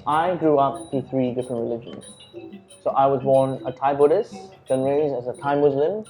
I grew up through three different religions. So I was born a Thai Buddhist, then raised as a Thai Muslim,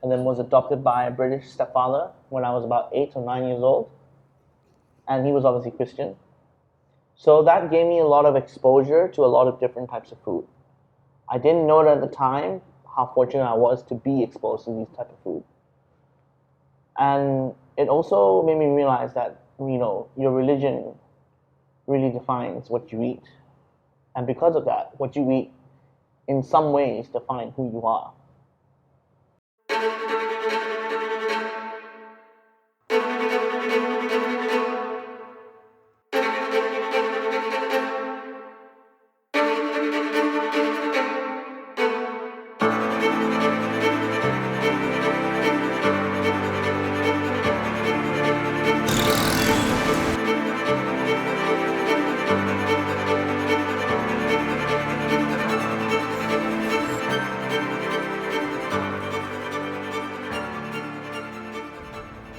and then was adopted by a British stepfather when I was about 8 or 9 years old. And he was obviously Christian. So that gave me a lot of exposure to a lot of different types of food. I didn't know it at the time how fortunate I was to be exposed to these type of food. And it also made me realize that, your religion really defines what you eat. And because of that, what you eat in some ways define who you are.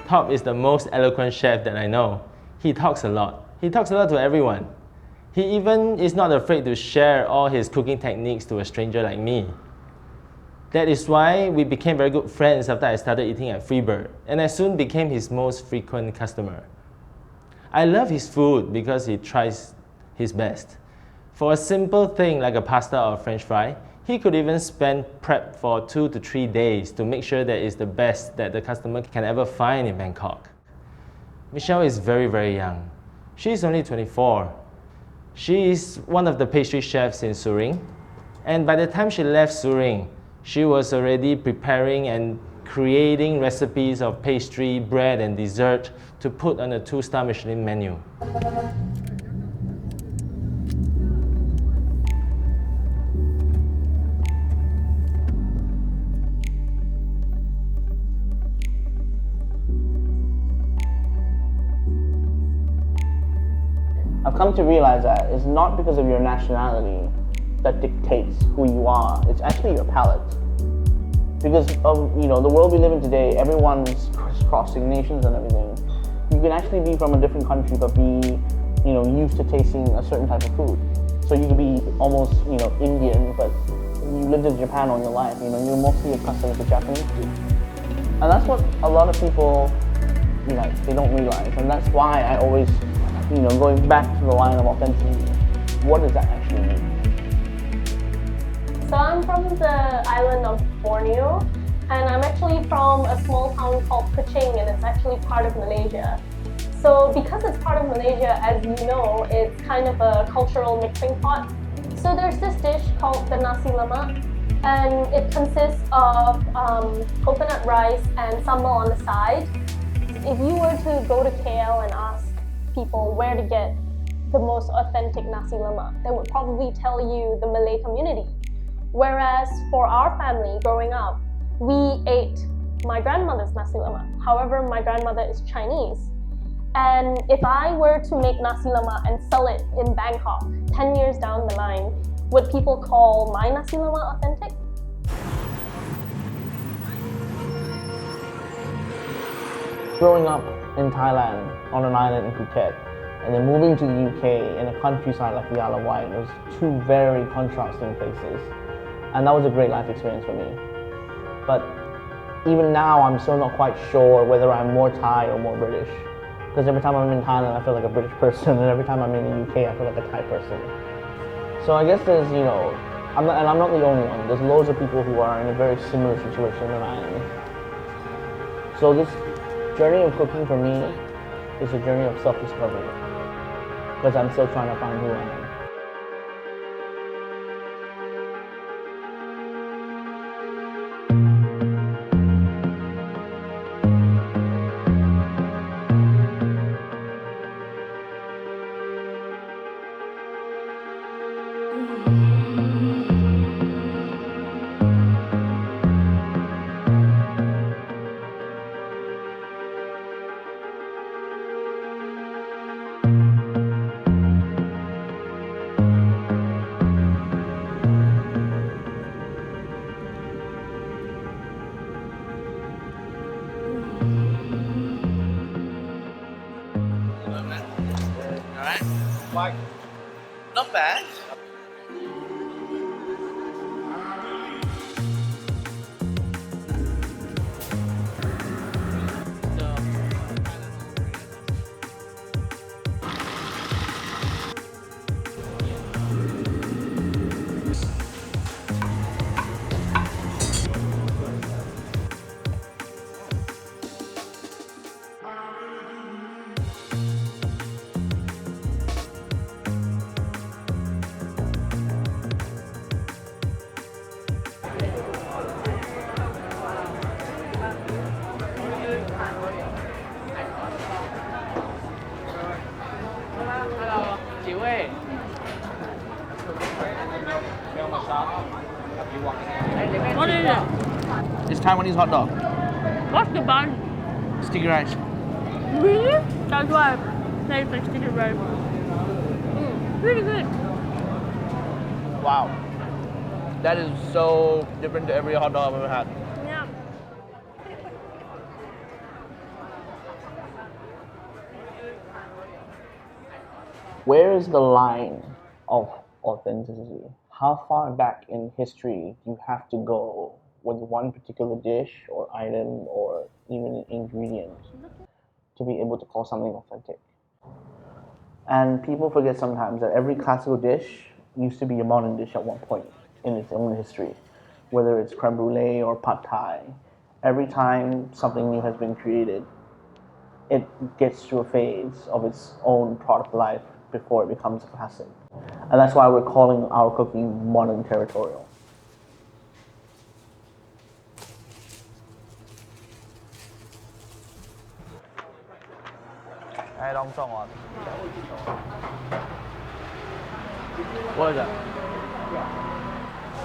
Top is the most eloquent chef that I know. He talks a lot. He talks a lot to everyone. He even is not afraid to share all his cooking techniques to a stranger like me. That is why we became very good friends after I started eating at Freebird, and I soon became his most frequent customer. I love his food because he tries his best. For a simple thing like a pasta or French fry, he could even spend prep for 2 to 3 days to make sure that it's the best that the customer can ever find in Bangkok. Michelle is very, very young. She's only 24. She is one of the pastry chefs in Suhring, and by the time she left Suhring, she was already preparing and creating recipes of pastry, bread, and dessert to put on a 2-star Michelin menu. I've come to realize that it's not because of your nationality that dictates who you are. It's actually your palate. Because of the world we live in today, everyone's crisscrossing nations and everything. You can actually be from a different country but be used to tasting a certain type of food. So you could be almost Indian, but you lived in Japan all your life. You're mostly accustomed to Japanese food, and that's what a lot of people they don't realize. And that's why I always going back to the line of authenticity. What does that actually mean? So I'm from the island of Borneo, and I'm actually from a small town called Kuching, and it's actually part of Malaysia. So because it's part of Malaysia, as you know, it's kind of a cultural mixing pot. So there's this dish called the nasi lemak, and it consists of coconut rice and sambal on the side. If you were to go to KL and ask people where to get the most authentic nasi lemak, they would probably tell you the Malay community. Whereas for our family growing up, we ate my grandmother's nasi lemak. However, my grandmother is Chinese. And if I were to make nasi lemak and sell it in Bangkok 10 years down the line, would people call my nasi lemak authentic? Growing up in Thailand on an island in Phuket, and then moving to the UK in a countryside like the Isle of Wight, was two very contrasting places, and that was a great life experience for me. But even now, I'm still not quite sure whether I'm more Thai or more British, because every time I'm in Thailand, I feel like a British person, and every time I'm in the UK, I feel like a Thai person. So I guess there's, I'm not the only one. There's loads of people who are in a very similar situation than I am. So this journey of cooking for me is a journey of self-discovery, because I'm still trying to find who I am. Not bad. What is it? It's Taiwanese hot dog. What's the bun? Sticky rice. Really? That's why I taste like sticky rice. Really good. Wow. That is so different to every hot dog I've ever had. Yeah. Where is the line of authenticity? How far back in history do you have to go with one particular dish or item or even ingredient to be able to call something authentic? And people forget sometimes that every classical dish used to be a modern dish at one point in its own history, whether it's creme brulee or pad thai. Every time something new has been created, it gets to a phase of its own product life before it becomes a classic. And that's why we're calling our cooking modern territorial. What is that?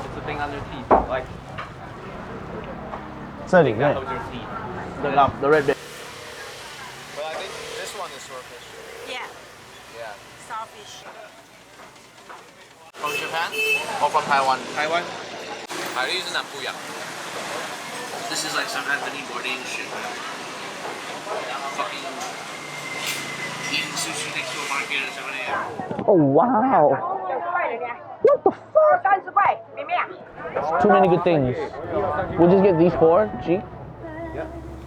It's a thing on your teeth, like 这里面 holds your teeth. the red bit. But I think this one is swordfish. Yeah, Yeah. starfish. From Japan or from Taiwan? Taiwan. 海蛎是南部养。 This is like some Anthony Bourdain shit. Fucking eating sushi next to a market at 7 a.m. Oh wow! What the fuck? 30块，妹妹。 Too many good things. We'll just get these four, G.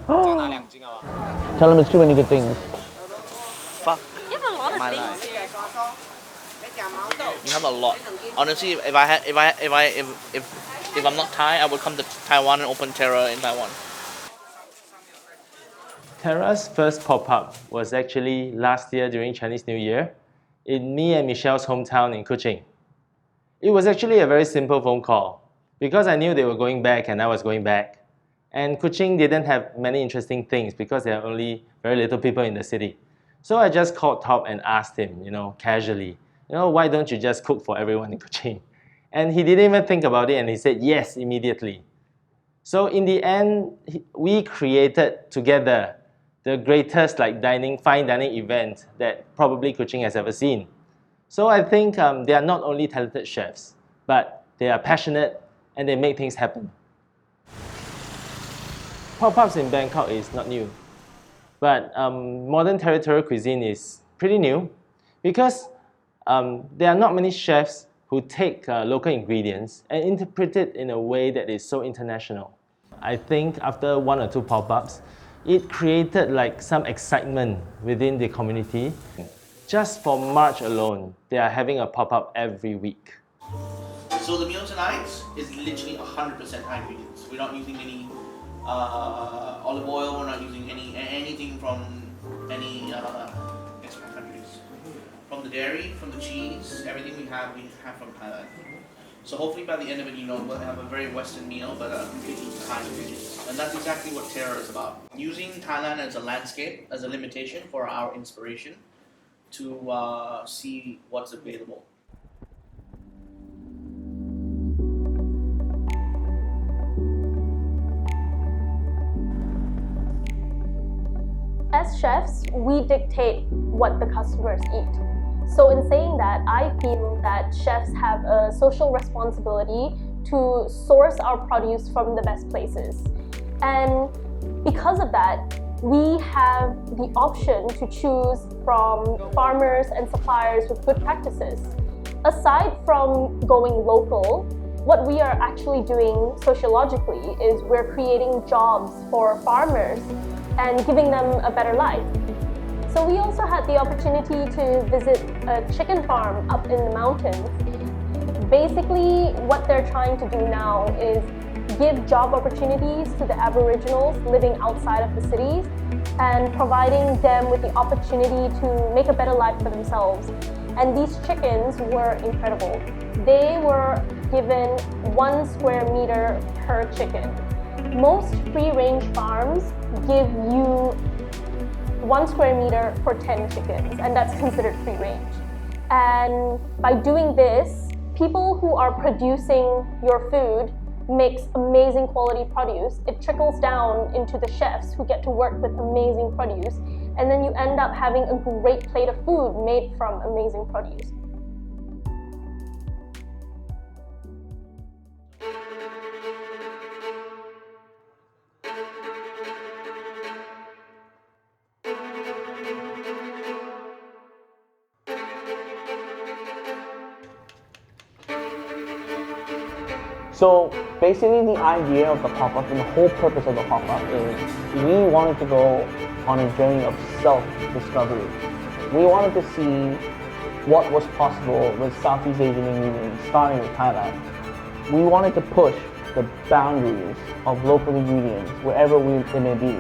拿2斤好吧？ Tell them it's too many good things. Fuck You have a lot of my things life. here. You have a lot. Honestly, if I'm not Thai, I would come to Taiwan and open TER'RA in Taiwan. TER'RA's first pop-up was actually last year during Chinese New Year in me and Michelle's hometown in Kuching. It was actually a very simple phone call because I knew they were going back and I was going back. And Kuching didn't have many interesting things because there are only very little people in the city. So I just called Top and asked him, casually, why don't you just cook for everyone in Kuching? And he didn't even think about it and he said yes immediately. So in the end, we created together the greatest fine dining event that probably Kuching has ever seen. So I think they are not only talented chefs, but they are passionate and they make things happen. Pop-ups in Bangkok is not new, but modern territorial cuisine is pretty new because there are not many chefs who take local ingredients and interpret it in a way that is so international. I think after 1 or 2 pop-ups, it created some excitement within the community. Just for March alone, they are having a pop-up every week. So the meal tonight is literally 100% Thai ingredients. We're not using any olive oil. We're not using anything from any expat countries. From the dairy, from the cheese, everything we have from Thailand. So hopefully by the end of it, we'll have a very Western meal, but completely Thai ingredients. And that's exactly what TER'RA is about. Using Thailand as a landscape, as a limitation for our inspiration to see what's available. As chefs, we dictate what the customers eat. So in saying that, I feel that chefs have a social responsibility to source our produce from the best places. And because of that, we have the option to choose from farmers and suppliers with good practices. Aside from going local, what we are actually doing sociologically is we're creating jobs for farmers and giving them a better life. So we also had the opportunity to visit a chicken farm up in the mountains. Basically, what they're trying to do now is give job opportunities to the Aboriginals living outside of the cities and providing them with the opportunity to make a better life for themselves. And these chickens were incredible. They were given 1 square meter per chicken. Most free-range farms give you 1 square meter for 10 chickens, and that's considered free range. And by doing this, people who are producing your food makes amazing quality produce. It trickles down into the chefs who get to work with amazing produce, and then you end up having a great plate of food made from amazing produce. So basically the idea of the pop-up and the whole purpose of the pop-up is we wanted to go on a journey of self-discovery. We wanted to see what was possible with Southeast Asian ingredients, starting with Thailand. We wanted to push the boundaries of local ingredients wherever they may be.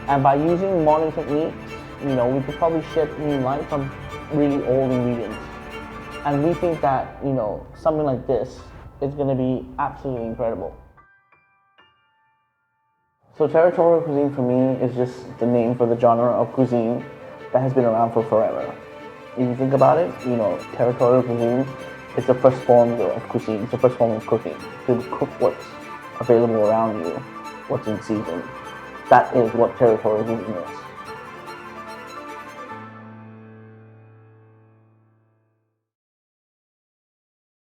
And by using modern techniques, we could probably shed new light on really old ingredients. And we think that, something like this is going to be absolutely incredible. So territorial cuisine for me is just the name for the genre of cuisine that has been around for forever. If you think about it, territorial cuisine is the first form of cuisine, it's the first form of cooking. To cook what's available around you, what's in season. That is what territorial cuisine is.